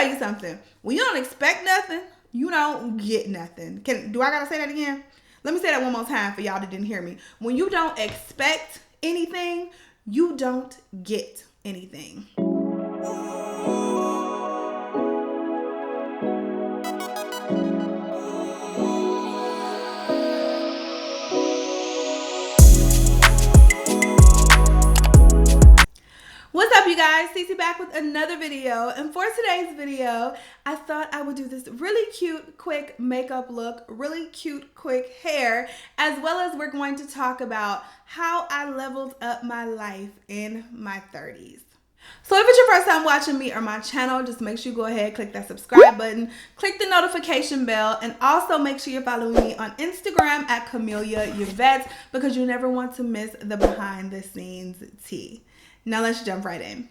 tell you something. When you don't expect nothing, you don't get nothing. Do I gotta say that again? Let me say that one more time for y'all that didn't hear me. When you don't expect anything, you don't get anything. What's up, you guys? Cece back with another video, and for today's video I thought I would do this really cute quick makeup look, really cute quick hair, as well as we're going to talk about how I leveled up my life in my 30s. So if it's your first time watching me or my channel, just make sure you go ahead, click that subscribe button, click the notification bell, and also make sure you're following me on Instagram at Heeeeeyyyyy because you never want to miss the behind the scenes tea. Now let's jump right in.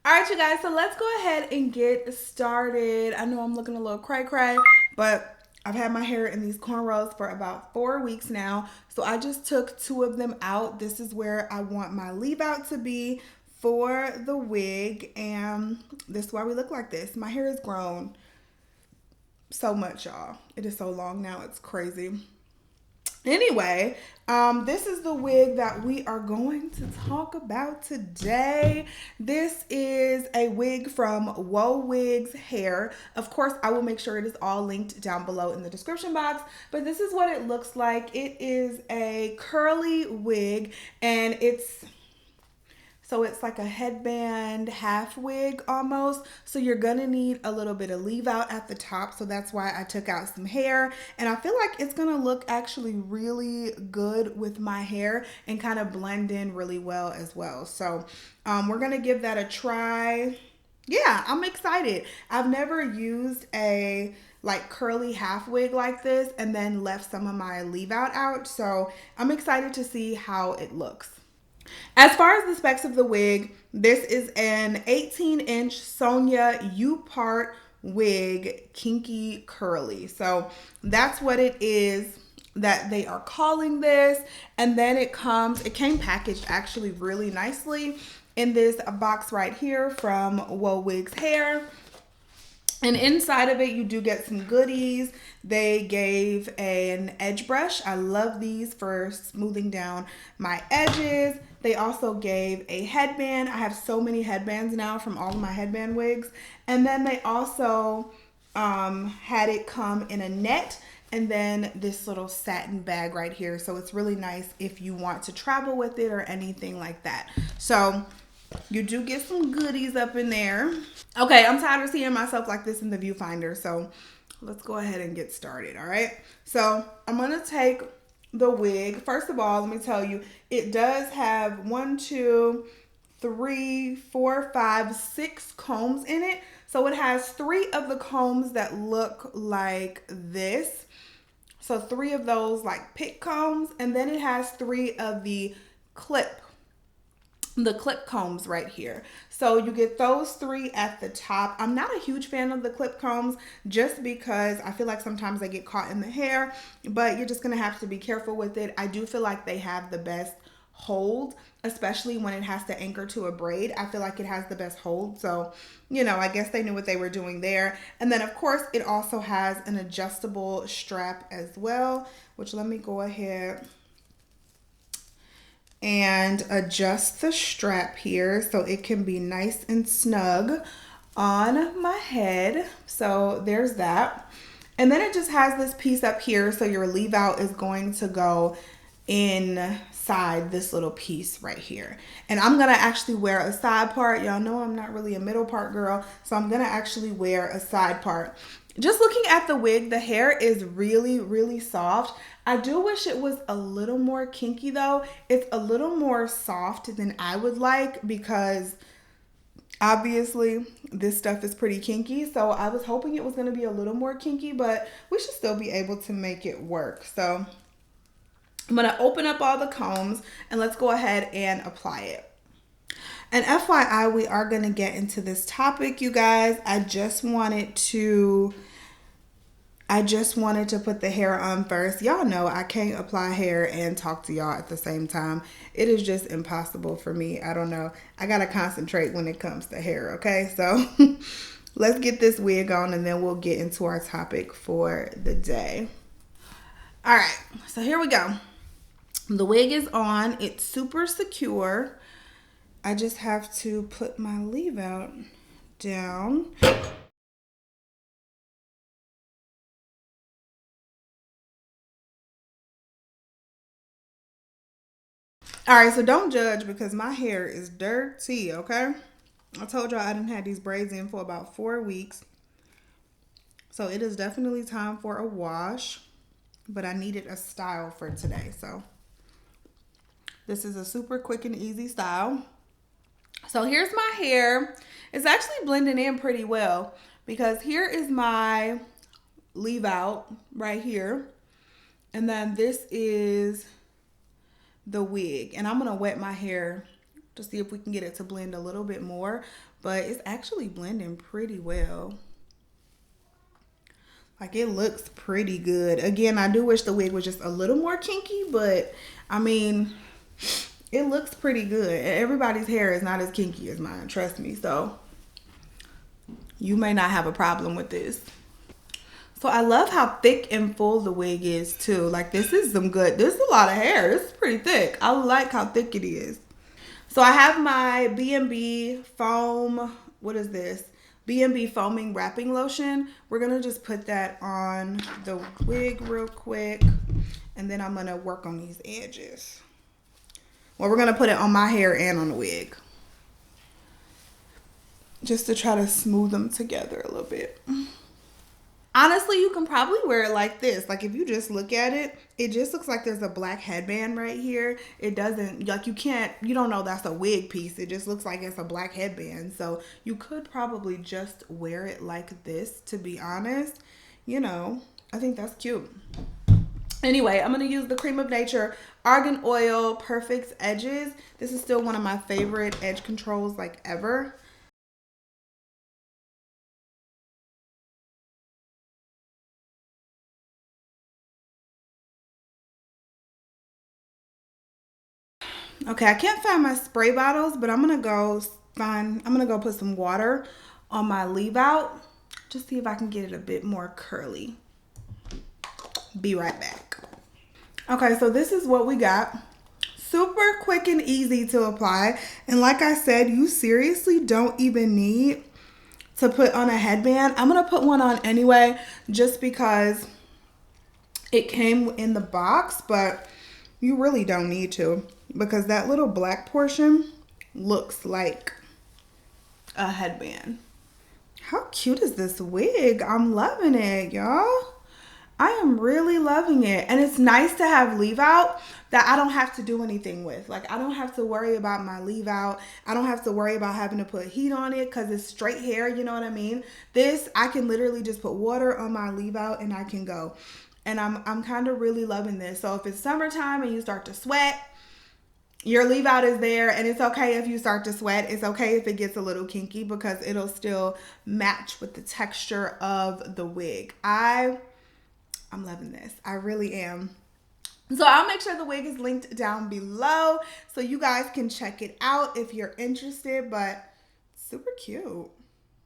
All right, you guys, so let's go ahead and get started. I know I'm looking a little cray-cray, but I've had my hair in these cornrows for about 4 weeks now. So I just took 2 of them out. This is where I want my leave out to be for the wig, and this is why we look like this. My hair has grown so much, y'all. It is so long now, it's crazy. Anyway, this is the wig that we are going to talk about today. This is a wig from Wowigs hair. Of course, I will make sure it is all linked down below in the description box, but this is what it looks like. It is a curly wig, and it's like a headband half wig almost. So you're gonna need a little bit of leave out at the top. So that's why I took out some hair, and I feel like it's gonna look actually really good with my hair and kind of blend in really well as well. So we're gonna give that a try. Yeah, I'm excited. I've never used a like curly half wig like this and then left some of my leave out. So I'm excited to see how it looks. As far as the specs of the wig, this is an 18-inch Sonia U-part wig, kinky curly. So that's what it is that they are calling this. And then it came packaged actually really nicely in this box right here from Wowigs hair. And inside of it, you do get some goodies. They gave an edge brush. I love these for smoothing down my edges. They also gave a headband. I have so many headbands now from all of my headband wigs. And then they also had it come in a net and then this little satin bag right here. So it's really nice if you want to travel with it or anything like that. So you do get some goodies up in there. Okay, I'm tired of seeing myself like this in the viewfinder, so let's go ahead and get started, all right? So I'm gonna take the wig. First of all, let me tell you, it does have 1, 2, 3, 4, 5, 6 combs in it. So it has 3 of the combs that look like this. So 3 of those like pick combs, and then it has 3 of the clip combs right here. So you get those 3 at the top. I'm not a huge fan of the clip combs just because I feel like sometimes they get caught in the hair, but you're just gonna have to be careful with it. I do feel like they have the best hold, especially when it has to anchor to a braid. I feel like it has the best hold. So, you know, I guess they knew what they were doing there. And then of course it also has an adjustable strap as well, which let me go ahead and adjust the strap here so it can be nice and snug on my head. So there's that. And then it just has this piece up here, so your leave out is going to go inside this little piece right here. And I'm gonna actually wear a side part. Y'all know I'm not really a middle part girl, so I'm gonna actually wear a side part. Just looking at the wig, the hair is really, really soft. I do wish it was a little more kinky though. It's a little more soft than I would like because obviously this stuff is pretty kinky. So I was hoping it was going to be a little more kinky, but we should still be able to make it work. So I'm going to open up all the combs and let's go ahead and apply it. And FYI, we are going to get into this topic, you guys. I just wanted to put the hair on first. Y'all know I can't apply hair and talk to y'all at the same time. It is just impossible for me. I don't know. I got to concentrate when it comes to hair, okay? So let's get this wig on and then we'll get into our topic for the day. All right, so here we go. The wig is on. It's super secure. I just have to put my leave out down. All right, so don't judge because my hair is dirty, okay? I told y'all I didn't have these braids in for about 4 weeks. So it is definitely time for a wash, but I needed a style for today. So this is a super quick and easy style. So here's my hair. It's actually blending in pretty well because here is my leave out right here. And then this is the wig. And I'm going to wet my hair to see if we can get it to blend a little bit more. But it's actually blending pretty well. Like, it looks pretty good. Again, I do wish the wig was just a little more kinky, but I mean, it looks pretty good. Everybody's hair is not as kinky as mine, trust me. So you may not have a problem with this. So I love how thick and full the wig is too. Like, this is some good, this is a lot of hair. This is pretty thick. I like how thick it is. So I have my B&B foam, what is this? B&B foaming wrapping lotion. We're gonna just put that on the wig real quick, and then I'm gonna work on these edges. Well, we're gonna put it on my hair and on the wig, just to try to smooth them together a little bit. Honestly, you can probably wear it like this. Like, if you just look at it, it just looks like there's a black headband right here. It doesn't, like, you don't know that's a wig piece. It just looks like it's a black headband. So you could probably just wear it like this, to be honest. You know, I think that's cute. Anyway, I'm going to use the Cream of Nature Argan Oil Perfect Edges. This is still one of my favorite edge controls, like, ever. Okay, I can't find my spray bottles, but I'm gonna go put some water on my leave out. Just see if I can get it a bit more curly. Be right back. Okay, so this is what we got. Super quick and easy to apply. And like I said, you seriously don't even need to put on a headband. I'm gonna put one on anyway, just because it came in the box, but you really don't need to, because that little black portion looks like a headband. How cute is this wig? I'm loving it, y'all. I am really loving it. And it's nice to have leave out that I don't have to do anything with. Like, I don't have to worry about my leave out. I don't have to worry about having to put heat on it because it's straight hair, you know what I mean? This, I can literally just put water on my leave out and I can go. And I'm kind of really loving this. So if it's summertime and you start to sweat, your leave out is there, and it's okay if you start to sweat. It's okay if it gets a little kinky because it'll still match with the texture of the wig. I'm loving this. I really am. So I'll make sure the wig is linked down below so you guys can check it out if you're interested, but super cute.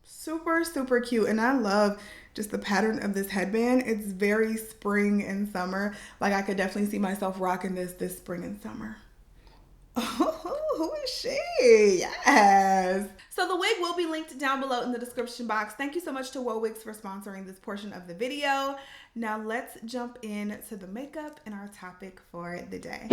Super, super cute. And I love just the pattern of this headband. It's very spring and summer. Like, I could definitely see myself rocking this spring and summer. Oh, who is she? Yes. So the wig will be linked down below in the description box. Thank you so much to Wowigs for sponsoring this portion of the video. Now let's jump into the makeup and our topic for the day.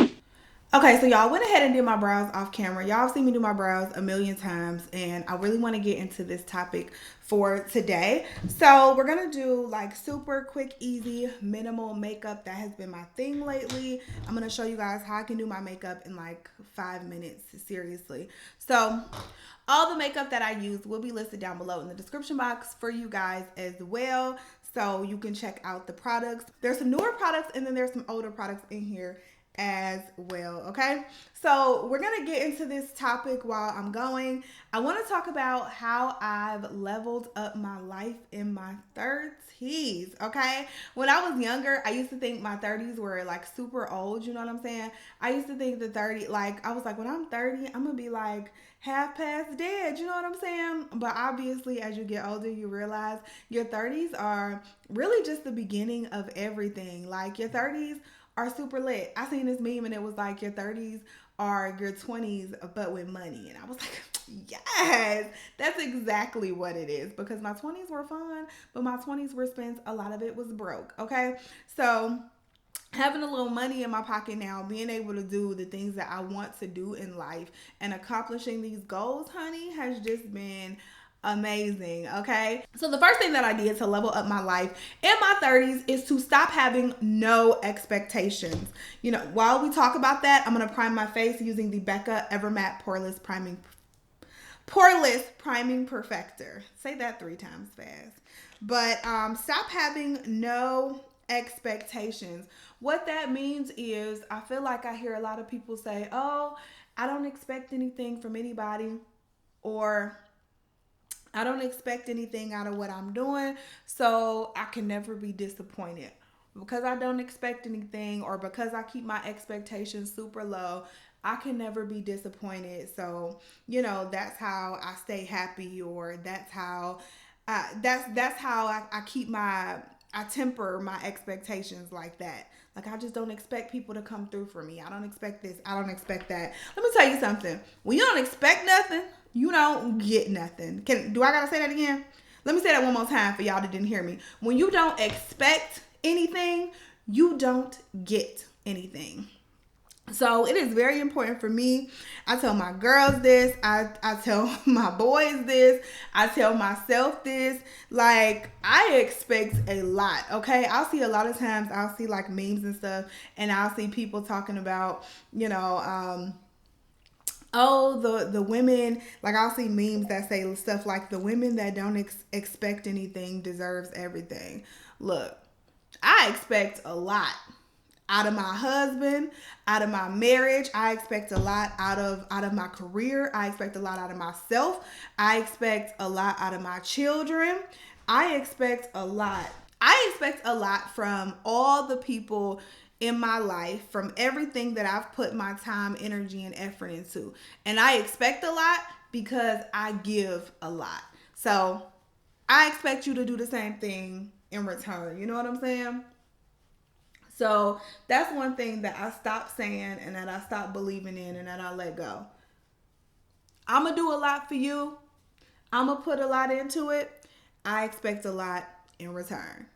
Okay, so y'all went ahead and did my brows off camera. Y'all have seen me do my brows a million times, and I really want to get into this topic for today. So we're going to do like super quick, easy, minimal makeup. That has been my thing lately. I'm going to show you guys how I can do my makeup in like 5 minutes, seriously. So all the makeup that I use will be listed down below in the description box for you guys as well. So you can check out the products. There's some newer products and then there's some older products in here as well. Okay, so we're gonna get into this topic while I'm going. I want to talk about how I've leveled up my life in my 30s. Okay, when I was younger, I used to think my 30s were like super old. You know what I'm saying? I used to think the 30, like I was like, when I'm 30, I'm gonna be like half past dead. You know what I'm saying? But obviously, as you get older, you realize your 30s are really just the beginning of everything. Like your 30s are super lit. I seen this meme and it was like your 30s are your 20s but with money. And I was like, yes, that's exactly what it is, because my 20s were fun, but my 20s were spent, a lot of it was broke. Okay, so having a little money in my pocket now, being able to do the things that I want to do in life and accomplishing these goals, honey, has just been amazing. Okay, so the first thing that I did to level up my life in my 30s is to stop having no expectations. You know, while we talk about that, I'm gonna prime my face using the Becca Evermatte Poreless Priming Perfector. Say that 3 times fast. But stop having no expectations. What that means is, I feel like I hear a lot of people say, oh, I don't expect anything from anybody, or I don't expect anything out of what I'm doing, so I can never be disappointed. Because I don't expect anything, or because I keep my expectations super low, I can never be disappointed. So, you know, that's how I stay happy, or that's how I keep I temper my expectations like that. Like, I just don't expect people to come through for me. I don't expect this. I don't expect that. Let me tell you something. When you don't expect nothing, you don't get nothing. Do I gotta say that again? Let me say that one more time for y'all that didn't hear me. When you don't expect anything, you don't get anything. So it is very important for me. I tell my girls this. I tell my boys this. I tell myself this. Like, I expect a lot, okay? I'll see a lot of times, I'll see like memes and stuff, and I'll see people talking about, you know, oh, the women, like I'll see memes that say stuff like, the women that don't expect anything deserves everything. Look, I expect a lot out of my husband, out of my marriage. I expect a lot out of my career. I expect a lot out of myself. I expect a lot out of my children. I expect a lot. I expect a lot from all the people in my life, from everything that I've put my time, energy, and effort into. And I expect a lot because I give a lot. So I expect you to do the same thing in return. You know what I'm saying? So that's one thing that I stopped saying, and that I stopped believing in, and that I let go. I'm going to do a lot for you. I'm going to put a lot into it. I expect a lot in return.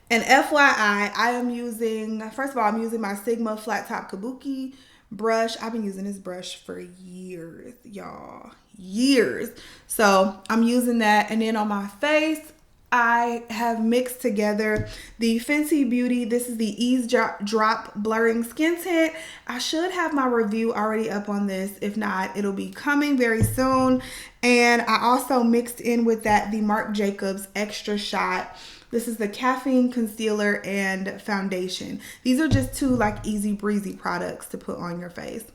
And FYI, I'm using my Sigma Flat Top Kabuki brush. I've been using this brush for years, y'all. Years. So I'm using that. And then on my face, I have mixed together the Fenty Beauty. This is the Ease Drop Blurring Skin Tint. I should have my review already up on this. If not, it'll be coming very soon. And I also mixed in with that the Marc Jacobs Extra Shot. This is the Caffeine Concealer and Foundation. These are just 2 like easy breezy products to put on your face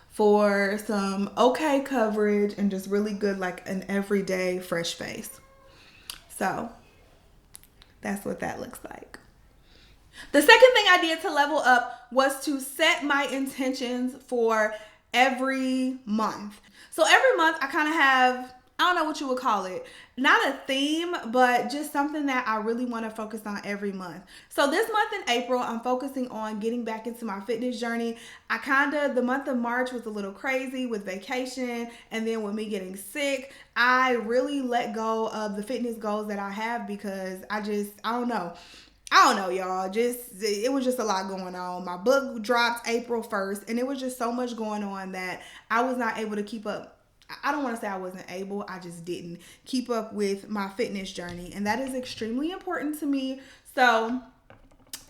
for some okay coverage and just really good, like an everyday fresh face. So that's what that looks like. The second thing I did to level up was to set my intentions for every month. So every month I kind of have, I don't know what you would call it, not a theme, but just something that I really want to focus on every month. So this month in April, I'm focusing on getting back into my fitness journey. The month of March was a little crazy with vacation, and then with me getting sick, I really let go of the fitness goals that I have, because I don't know, y'all. It was just a lot going on. My book dropped April 1st, and it was just so much going on that I was not able to keep up. I don't want to say I wasn't able. I just didn't keep up with my fitness journey, and that is extremely important to me. So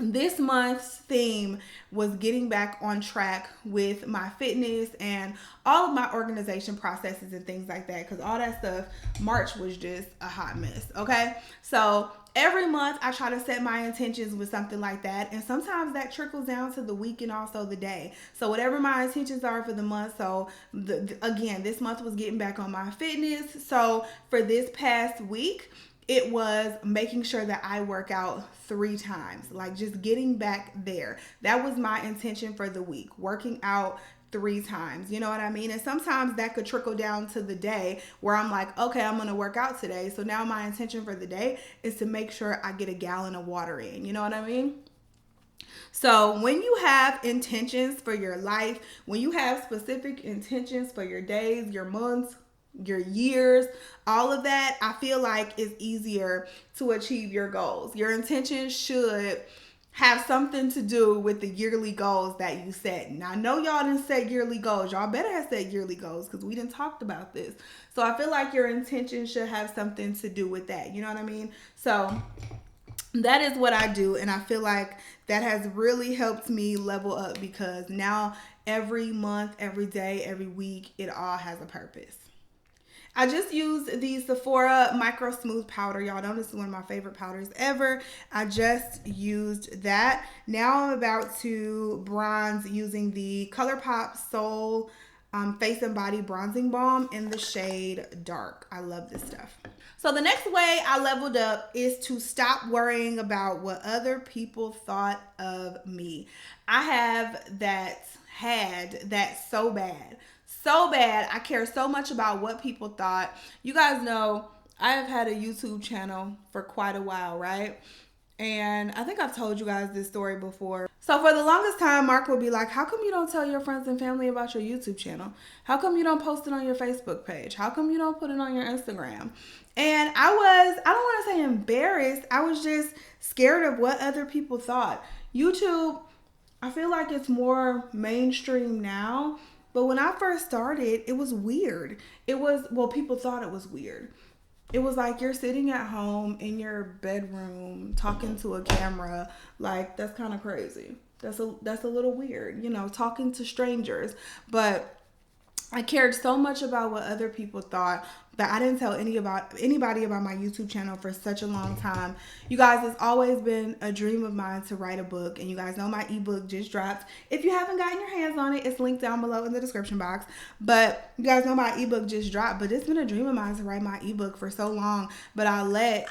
this month's theme was getting back on track with my fitness and all of my organization processes and things like that, because all that stuff, March was just a hot mess. Okay, so every month I try to set my intentions with something like that, and sometimes that trickles down to the week and also the day. So whatever my intentions are for the month, so again, this month was getting back on my fitness. So for this past week, it was making sure that I work out 3 times, like just getting back there. That was my intention for the week, working out 3 times. You know what I mean? And sometimes that could trickle down to the day where I'm like, okay, I'm going to work out today. So now my intention for the day is to make sure I get a gallon of water in. You know what I mean? So when you have intentions for your life, when you have specific intentions for your days, your months, your years, all of that, I feel like it's easier to achieve your goals. Your intentions should have something to do with the yearly goals that you set. Now, I know y'all didn't set yearly goals. Y'all better have set yearly goals because we didn't talked about this. So I feel like your intention should have something to do with that. You know what I mean? So that is what I do, and I feel like that has really helped me level up, because now every month, every day, every week, it all has a purpose. I just used the Sephora Micro Smooth Powder. Y'all know this is one of my favorite powders ever. I just used that. Now I'm about to bronze using the ColourPop Soul Face and Body Bronzing Balm in the shade Dark. I love this stuff. So the next way I leveled up is to stop worrying about what other people thought of me. I had that so bad. So bad. I care so much about what people thought. You guys know I have had a YouTube channel for quite a while, right? And I think I've told you guys this story before. So for the longest time, Mark would be like, how come you don't tell your friends and family about your YouTube channel? How come you don't post it on your Facebook page? How come you don't put it on your Instagram? And I don't want to say embarrassed. I was just scared of what other people thought. YouTube, I feel like it's more mainstream now. But when I first started, it was weird. People thought it was weird. It was like you're sitting at home in your bedroom talking to a camera. Like, that's kind of crazy. That's a little weird, talking to strangers. But I cared so much about what other people thought that I didn't tell anybody about my YouTube channel for such a long time. You guys, it's always been a dream of mine to write a book, and you guys know my ebook just dropped. If you haven't gotten your hands on it, it's linked down below in the description box. But you guys know my ebook just dropped, but it's been a dream of mine to write my ebook for so long, but I let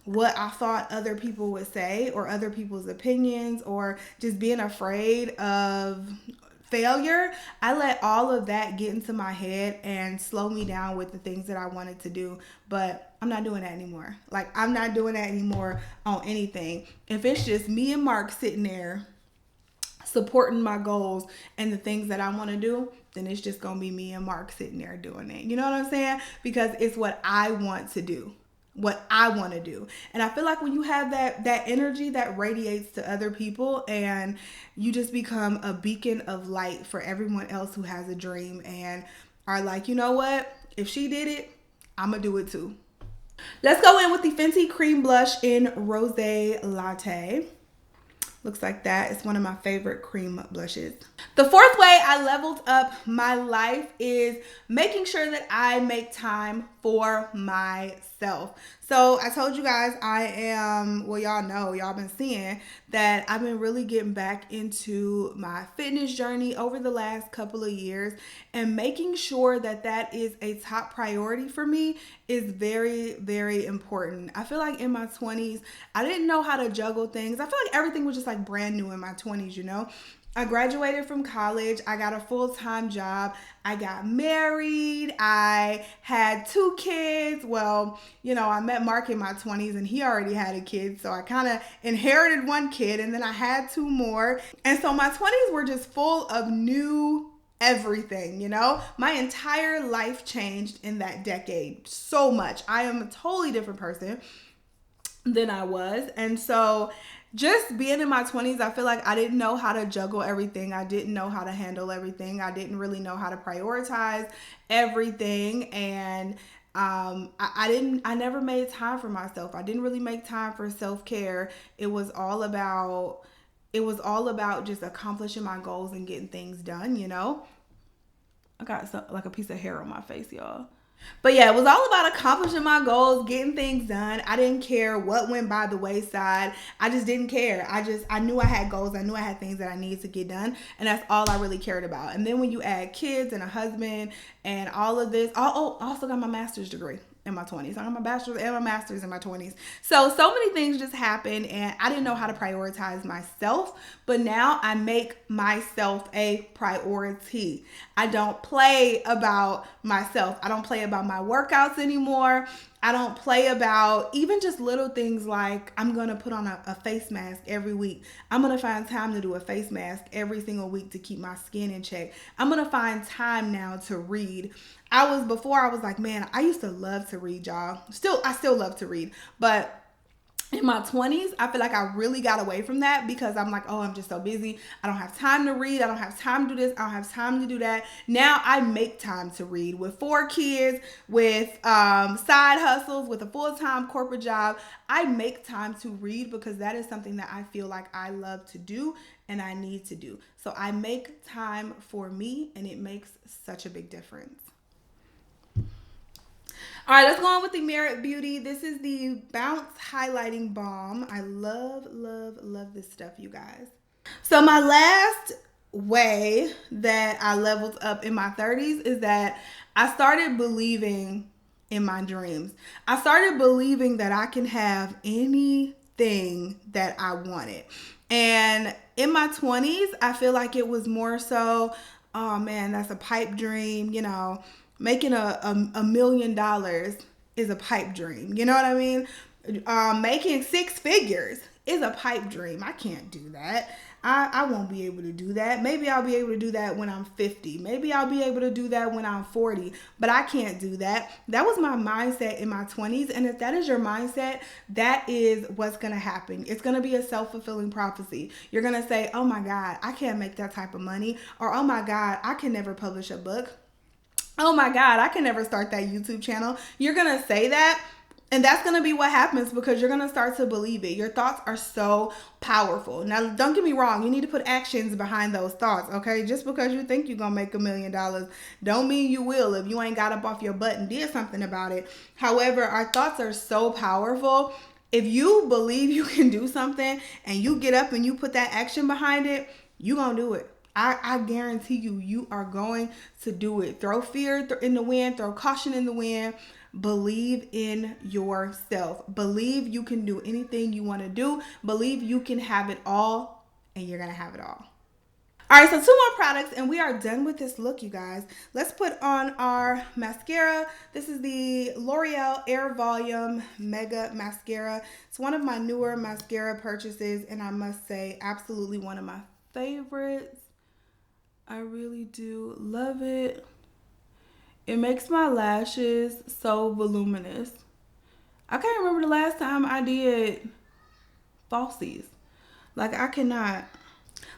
what I thought other people would say, or other people's opinions, or just being afraid of failure, I let all of that get into my head and slow me down with the things that I wanted to do. But I'm not doing that anymore. Like, I'm not doing that anymore on anything. If it's just me and Mark sitting there supporting my goals and the things that I want to do, then it's just gonna be me and Mark sitting there doing it. You know what I'm saying? Because it's what I want to do. What I want to do. And I feel like when you have that energy that radiates to other people, and you just become a beacon of light for everyone else who has a dream and are like, you know what? If she did it, I'm going to do it too. Let's go in with the Fenty Cream Blush in Rosé Latte. Looks like that. It's one of my favorite cream blushes. The fourth way I leveled up my life is making sure that I make time for myself. So I told you guys y'all know, y'all been seeing that I've been really getting back into my fitness journey over the last couple of years, and making sure that that is a top priority for me is very, very important. I feel like in my 20s, I didn't know how to juggle things. I feel like everything was just like brand new in my 20s, I graduated from college. I got a full-time job. I got married. I had 2 kids. Well, I met Mark in my 20s and he already had a kid. So I kind of inherited 1 kid, and then I had 2 more. And so my 20s were just full of new everything, My entire life changed in that decade so much. I am a totally different person than I was. And so just being in my 20s, I feel like I didn't know how to juggle everything. I didn't know how to handle everything. I didn't really know how to prioritize everything. And I never made time for myself. I didn't really make time for self-care. It was all about just accomplishing my goals and getting things done, you know? I got like a piece of hair on my face, y'all. But yeah, it was all about accomplishing my goals, getting things done. I didn't care what went by the wayside. I just didn't care. I knew I had goals. I knew I had things that I needed to get done. And that's all I really cared about. And then when you add kids and a husband and all of this, I also got my master's degree in my 20s. I got my bachelor's and my master's in my 20s. So many things just happened and I didn't know how to prioritize myself, but now I make myself a priority. I don't play about myself. I don't play about my workouts anymore. I don't play about even just little things like I'm going to put on a face mask every week. I'm going to find time to do a face mask every single week to keep my skin in check. I'm going to find time now to read. Before I was like, man, I used to love to read, y'all. I still love to read. But in my 20s, I feel like I really got away from that because I'm like, oh, I'm just so busy. I don't have time to read. I don't have time to do this. I don't have time to do that. Now I make time to read with 4 kids, with side hustles, with a full-time corporate job. I make time to read because that is something that I feel like I love to do and I need to do. So I make time for me and it makes such a big difference. All right, let's go on with the Merit Beauty. This is the Bounce Highlighting Balm. I love, love, love this stuff, you guys. So my last way that I leveled up in my 30s is that I started believing in my dreams. I started believing that I can have anything that I wanted. And in my 20s, I feel like it was more so, oh man, that's a pipe dream, you know. Making $1 million is a pipe dream. You know what I mean? Making 6 figures is a pipe dream. I can't do that. I won't be able to do that. Maybe I'll be able to do that when I'm 50. Maybe I'll be able to do that when I'm 40. But I can't do that. That was my mindset in my 20s. And if that is your mindset, that is what's going to happen. It's going to be a self-fulfilling prophecy. You're going to say, oh my God, I can't make that type of money. Or, oh my God, I can never publish a book. Oh my God, I can never start that YouTube channel. You're going to say that, and that's going to be what happens because you're going to start to believe it. Your thoughts are so powerful. Now, don't get me wrong. You need to put actions behind those thoughts, okay? Just because you think you're going to make $1 million don't mean you will if you ain't got up off your butt and did something about it. However, our thoughts are so powerful. If you believe you can do something and you get up and you put that action behind it, you're going to do it. I guarantee you are going to do it. Throw fear in the wind, throw caution in the wind. Believe in yourself. Believe you can do anything you want to do. Believe you can have it all, and you're going to have it all. All right, so 2 more products, and we are done with this look, you guys. Let's put on our mascara. This is the L'Oreal Air Volume Mega Mascara. It's one of my newer mascara purchases, and I must say, absolutely one of my favorites. I really do love it. It makes my lashes so voluminous. I can't remember the last time I did falsies. Like, I cannot.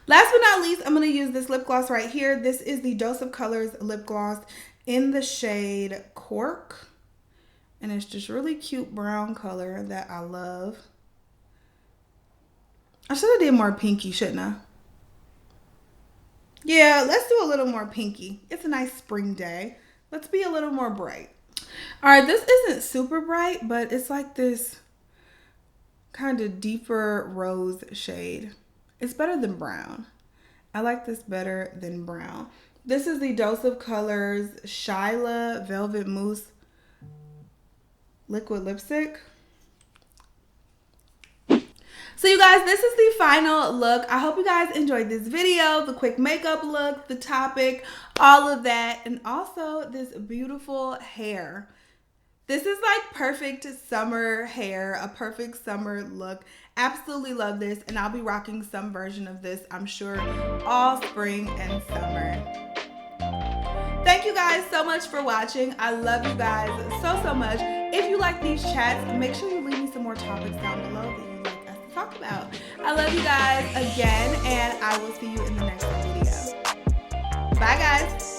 Last but not least, I'm going to use this lip gloss right here. This is the Dose of Colors lip gloss in the shade Cork. And it's just really cute brown color that I love. I should have did more pinky, shouldn't I? Yeah, let's do a little more pinky. It's a nice spring day. Let's be a little more bright. All right, this isn't super bright, but it's like this kind of deeper rose shade. It's better than brown. I like this better than brown. This is the Dose of Colors Shyla Velvet Mousse Liquid Lipstick. So you guys, this is the final look. I hope you guys enjoyed this video, the quick makeup look, the topic, all of that, and also this beautiful hair. This is like perfect summer hair, a perfect summer look. Absolutely love this, and I'll be rocking some version of this, I'm sure, all spring and summer. Thank you guys so much for watching. I love you guys so much. If you like these chats, make sure you leave me some more topics down below that you like us to talk about. I love you guys again, and I will see you in the next video. Bye guys.